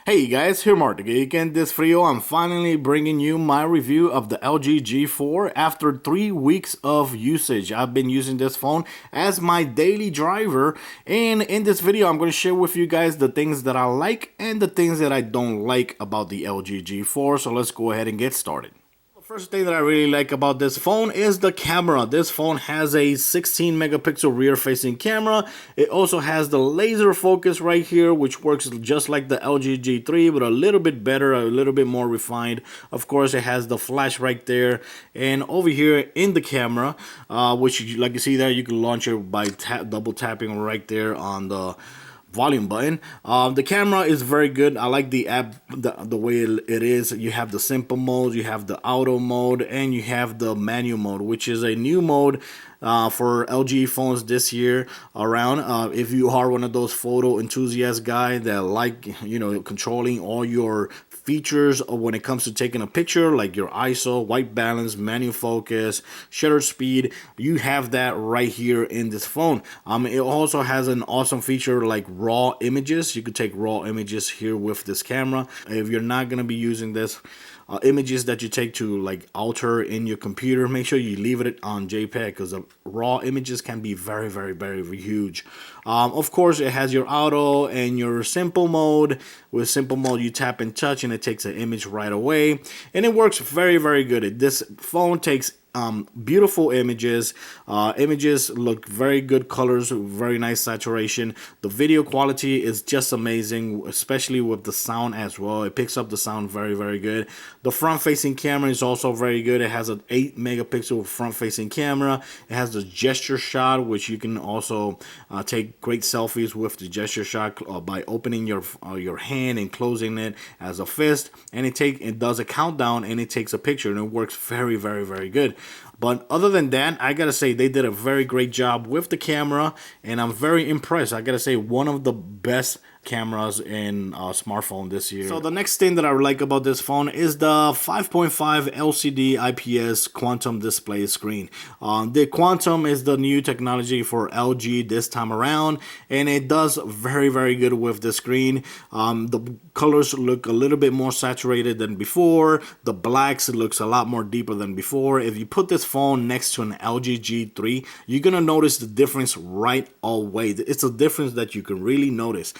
Hey guys, here Mark the Geek. In this video, I'm finally bringing you my review of the LG G4 after 3 weeks of usage. I've been using this phone as my daily driver, and in this video, I'm going to share with you guys the things that I like and the things that I don't like about the LG G4. So let's go ahead and get started. First thing that I really like about this phone is the camera. This phone has a 16 megapixel rear facing camera. It also has the laser focus right here, which works just like the LG G3, but a little bit better, a little bit more refined. Of course, it has the flash right there. And over here in the camera, which like you see there, you can launch it by double tapping right there on the volume button. The camera is very good. I like the app, the way it is. You have the simple mode, you have the auto mode, and you have the manual mode, which is a new mode for LG phones this year around. If you are one of those photo enthusiast guy that like, controlling all your features when it comes to taking a picture, like your ISO, white balance, manual focus, shutter speed, you have that right here in this phone. It also has an awesome feature like raw images. You could take raw images here with this camera. If you're not going to be using this images that you take to like alter in your computer, make sure you leave it on JPEG because the raw images can be very huge. Of course, it has your auto and your simple mode. With simple mode, you tap and touch and it takes an image right away, and it works very good. This phone takes beautiful images. Images look very good, colors, very nice saturation. The video quality is just amazing, especially with the sound as well. It picks up the sound very good. The front facing camera is also very good. It has an 8 megapixel front facing camera. It has the gesture shot, which you can also take great selfies with the gesture shot by opening your hand and closing it as a fist, and it does a countdown and it takes a picture, and it works very good. But other than that, I gotta say they did a very great job with the camera, and I'm very impressed. I gotta say, one of the best cameras in a smartphone this year. So the next thing that I like about this phone is the 5.5 LCD IPS quantum display screen. The quantum is the new technology for LG this time around, and it does very good with the screen. The colors look a little bit more saturated than before. The blacks looks a lot more deeper than before. If you put this phone next to an LG G3, you're gonna notice the difference right away. It's a difference that you can really notice.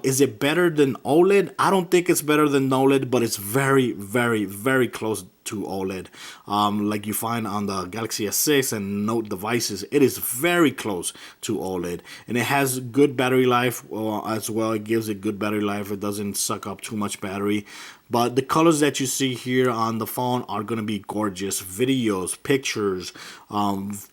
Is it better than OLED? I don't think it's better than OLED, but it's very close to OLED. Like you find on the Galaxy S6 and Note devices, it is very close to OLED, and it has good battery life as well. It gives it good battery life. It doesn't suck up too much battery. But the colors that you see here on the phone are going to be gorgeous. Videos, pictures,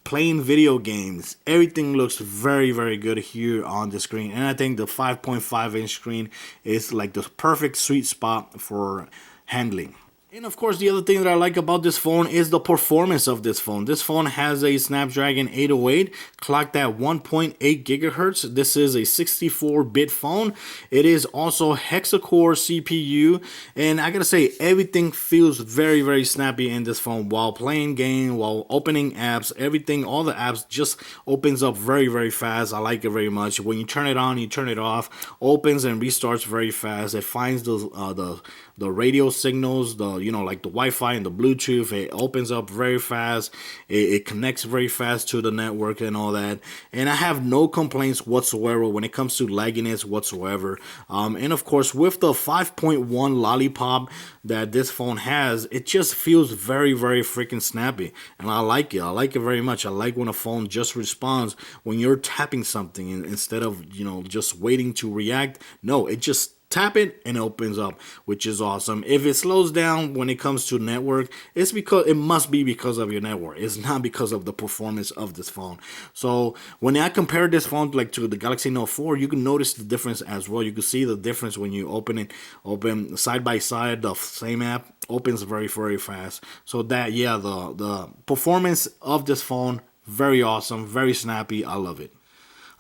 playing video games, everything looks very good here on the screen. And I think the 5.5 inch screen is like the perfect sweet spot for handling. And of course, the other thing that I like about this phone is the performance of this phone. This phone has a Snapdragon 808 clocked at 1.8 gigahertz. This is a 64-bit phone. It is also hexa-core CPU, and I gotta say, everything feels very snappy in this phone. While playing game, while opening apps, everything, all the apps just opens up very fast. I like it very much. When you turn it on, you turn it off, opens and restarts very fast. It finds the radio signals, like the Wi-Fi and the Bluetooth. It opens up very fast. It connects very fast to the network and all that. And I have no complaints whatsoever when it comes to lagginess whatsoever. And of course, with the 5.1 lollipop that this phone has, it just feels very freaking snappy. And I like it. I like it very much. I like when a phone just responds when you're tapping something, and instead of, just waiting to react. No, it just tap it and it opens up, which is awesome. If it slows down when it comes to network, it must be because of your network. It's not because of the performance of this phone. So when I compare this phone to the Galaxy Note 4, you can notice the difference as well. You can see the difference when you open side by side. The same app opens very fast. So that, yeah, the performance of this phone, very awesome, very snappy. I love it.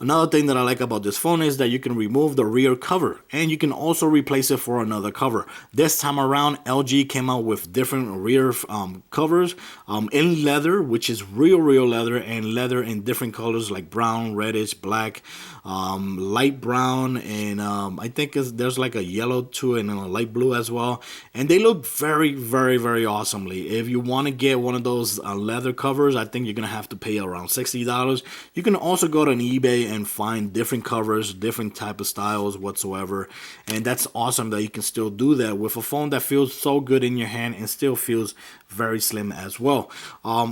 Another thing that I like about this phone is that you can remove the rear cover and you can also replace it for another cover. This time around, LG came out with different rear covers in leather, which is real leather, and leather in different colors like brown, reddish, black, light brown, and I think there's like a yellow to it and a light blue as well. And they look very awesomely. If you want to get one of those leather covers, I think you're gonna have to pay around $60. You can also go to eBay and find different covers, different type of styles whatsoever, and that's awesome that you can still do that with a phone that feels so good in your hand and still feels very slim as well.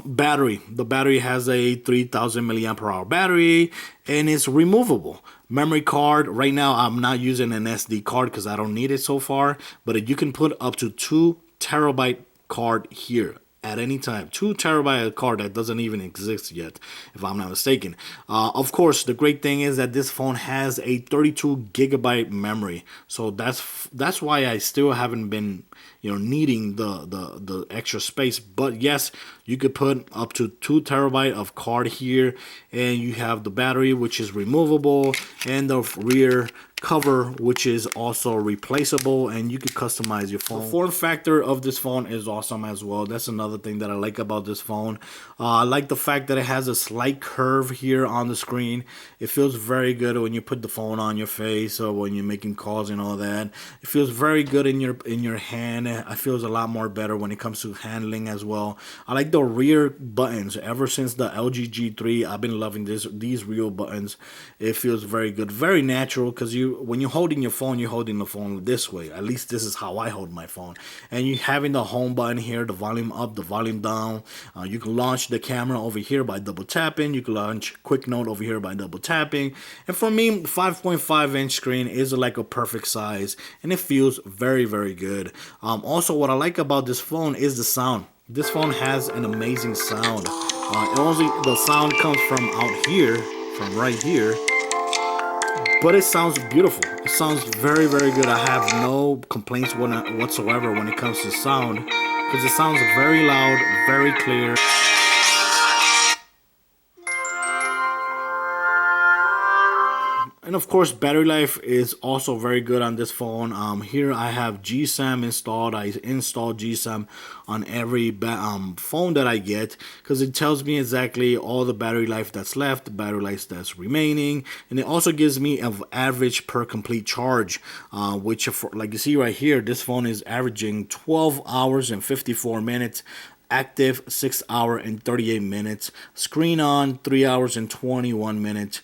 Battery, the battery has a 3000 milliamp hour battery and it's removable. Memory card, right now I'm not using an SD card because I don't need it so far, but you can put up to 2 terabyte card here at any time. 2 terabyte card that doesn't even exist yet, if I'm not mistaken. Of course, the great thing is that this phone has a 32 gigabyte memory, so that's why I still haven't been needing the extra space. But yes, you could put up to 2 terabyte of card here, and you have the battery, which is removable, and the rear cover, which is also replaceable, and you could customize your phone. The form factor of this phone is awesome as well. That's another thing that I like about this phone. I like the fact that it has a slight curve here on the screen. It feels very good when you put the phone on your face or when you're making calls and all that. It feels very good in your hand. It feels a lot more better when it comes to handling as well. I like the rear buttons. Ever since the LG G3, I've been loving these rear buttons. It feels very good, very natural, because when you're holding your phone, you're holding the phone this way. At least this is how I hold my phone. And you having the home button here, the volume up, the volume down. You can launch the camera over here by double tapping. You can launch quick note over here by double tapping. And for me, 5.5-inch screen is like a perfect size, and it feels very good. Also, what I like about this phone is the sound. This phone has an amazing sound. The sound comes from out here, from right here, but it sounds beautiful. It sounds very good. I have no complaints whatsoever when it comes to sound, because it sounds very loud, very clear. And of course, battery life is also very good on this phone. Here I have GSM installed. I installed GSM on every phone that I get, because it tells me exactly all the battery life that's left, the battery life that's remaining, and it also gives me an average per complete charge, which, like you see right here, this phone is averaging 12 hours and 54 minutes. Active 6 hours and 38 minutes. Screen on 3 hours and 21 minutes.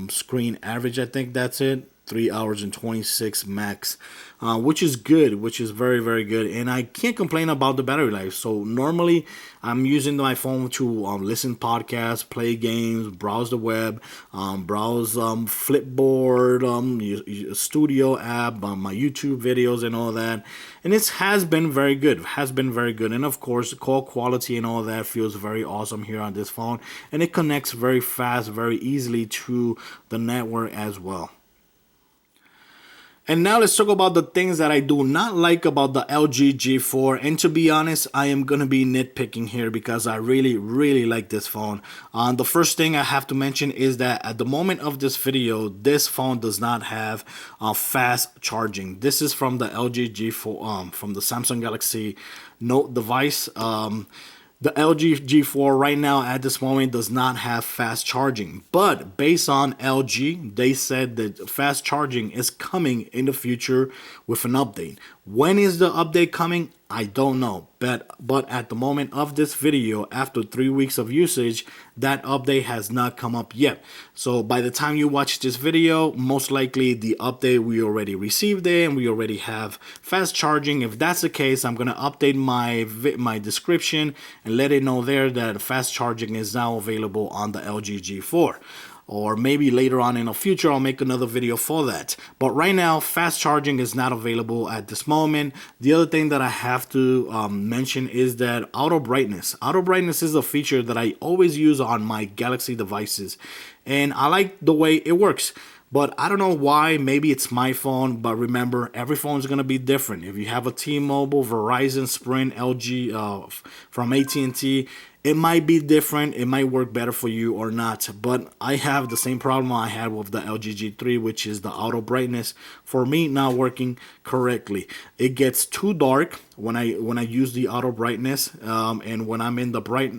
Screen average, I think that's it. 3 hours and 26 max, which is good, which is very good, and I can't complain about the battery life. So normally I'm using my phone to listen podcasts, play games, browse the web, browse Flipboard, Studio app, my YouTube videos and all that, and it has been very good, and of course call quality and all that feels very awesome here on this phone, and it connects very fast, very easily to the network as well. And now let's talk about the things that I do not like about the LG G4. And to be honest, I am going to be nitpicking here because I really like this phone. The first thing I have to mention is that at the moment of this video, this phone does not have fast charging. This is from the LG G4, from the Samsung Galaxy Note device. The LG G4 right now at this moment does not have fast charging, but based on LG, they said that fast charging is coming in the future with an update. When is the update coming? I don't know, but at the moment of this video, after 3 weeks of usage, that update has not come up yet. So by the time you watch this video, most likely the update, we already received it and we already have fast charging. If that's the case, I'm going to update my description and let it know there that fast charging is now available on the LG G4. Or maybe later on in the future, I'll make another video for that. But right now, fast charging is not available at this moment. The other thing that I have to mention is that auto brightness. Auto brightness is a feature that I always use on my Galaxy devices, and I like the way it works. But I don't know why. Maybe it's my phone, but remember, every phone is going to be different. If you have a T-Mobile, Verizon, Sprint, LG, from AT&T, It might be different, it might work better for you or not, but I have the same problem I had with the LG G3, which is the auto brightness for me not working correctly. It gets too dark when I use the auto brightness, and when I'm in the bright,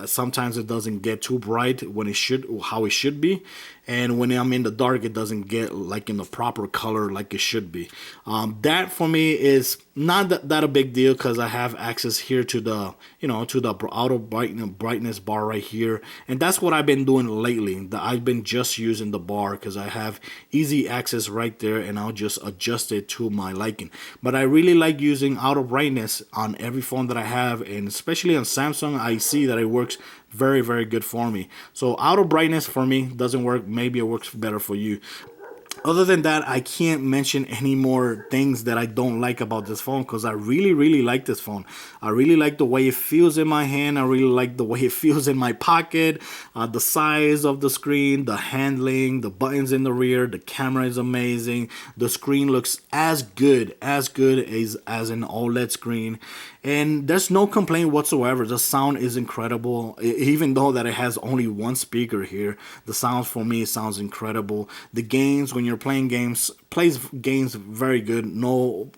sometimes it doesn't get too bright when it should, how it should be, and when I'm in the dark, it doesn't get like in the proper color like it should be. That for me is not that a big deal because I have access here to the to the auto brightness bar right here, and that's what I've been doing lately. I've been just using the bar because I have easy access right there, and I'll just adjust it to my liking. But I really like using auto brightness on every phone that I have, and especially on Samsung, I see that it works very good for me. So auto brightness for me doesn't work. Maybe it works better for you. Other than that, I can't mention any more things that I don't like about this phone because I really like this phone. I really like the way it feels in my hand. I really like the way it feels in my pocket. The size of the screen, the handling, the buttons in the rear, the camera is amazing. The screen looks as good as an OLED screen. And there's no complaint whatsoever. The sound is incredible. Even though that it has only one speaker here, the sound for me sounds incredible. The games, when you're playing games, plays games very good. No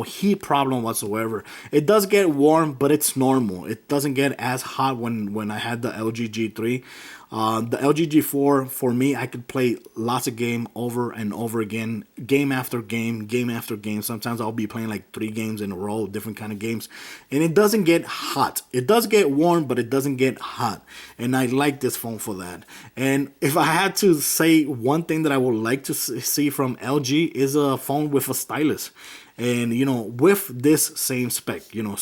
heat problem whatsoever. It does get warm, but it's normal. It doesn't get as hot when I had the LG G3. The LG G4, for me, I could play lots of game over and over again, game after game, game after game. Sometimes I'll be playing like 3 games in a row, different kind of games, and it doesn't get hot. It does get warm, but it doesn't get hot, and I like this phone for that. And if I had to say one thing that I would like to see from LG is a phone with a stylus. And with this same spec, LG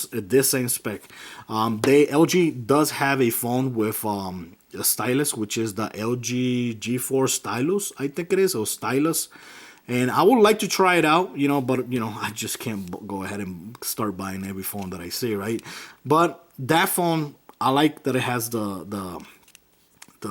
does have a phone with a stylus, which is the LG G4 Stylus, I think it is, or stylus. And I would like to try it out, but I just can't go ahead and start buying every phone that I see, right? But that phone, I like that it has the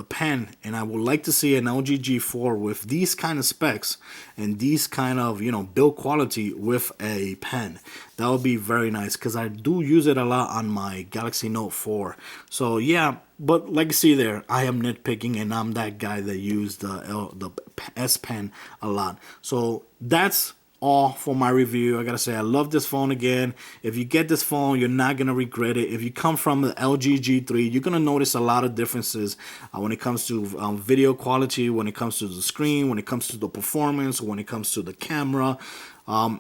pen, and I would like to see an LG G4 with these kind of specs and these kind of build quality with a pen. That would be very nice because I do use it a lot on my Galaxy Note 4. So yeah, but like you see there, I am nitpicking, and I'm that guy that used the S Pen a lot. So that's all for my review. I gotta say, I love this phone again. If you get this phone, you're not gonna regret it. If you come from the LG G3, you're gonna notice a lot of differences when it comes to video quality, when it comes to the screen, when it comes to the performance, when it comes to the camera.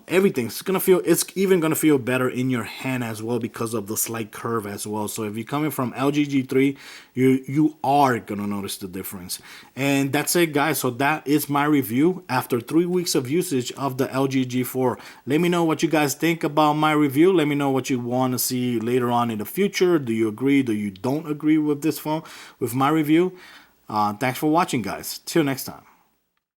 Everything's gonna feel, it's even gonna feel better in your hand as well because of the slight curve as well. So if you're coming from LG G3, you are gonna notice the difference. And that's it, guys. So that is my review after 3 weeks of usage of the LG G4. Let me know what you guys think about my review. Let me know what you want to see later on in the future. Do you agree? Do you don't agree with this phone, with my review? Thanks for watching, guys. Till next time.